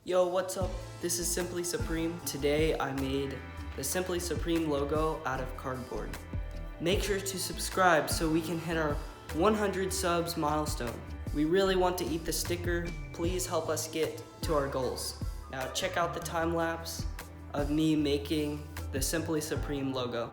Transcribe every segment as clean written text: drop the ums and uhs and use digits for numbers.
Yo, what's up? This is Simply Supreme. Today I made the Simply Supreme logo out of cardboard. Make sure to subscribe so we can hit our 100 subs milestone. We really want to eat the sticker. Please help us get to our goals. Now check out the time lapse of me making the Simply Supreme logo.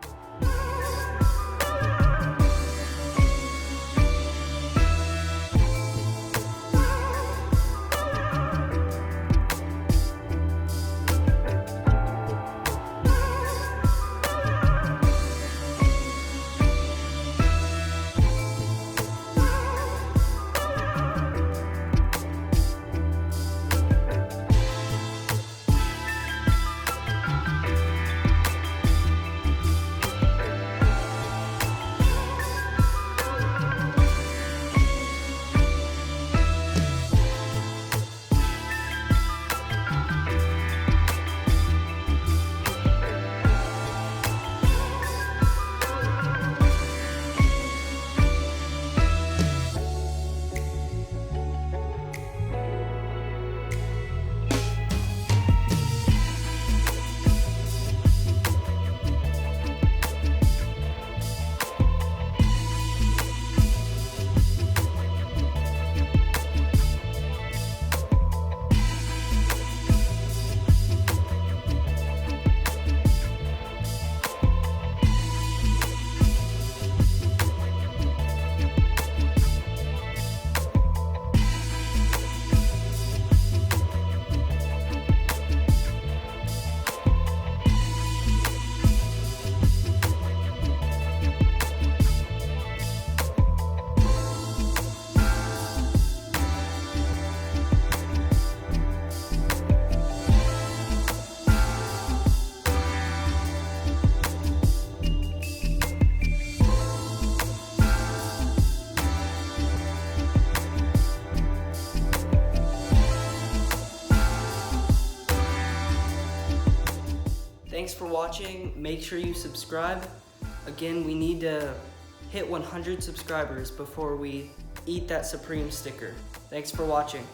Thanks for watching. Make sure you subscribe. Again, we need to hit 100 subscribers before we eat that Supreme sticker. Thanks for watching.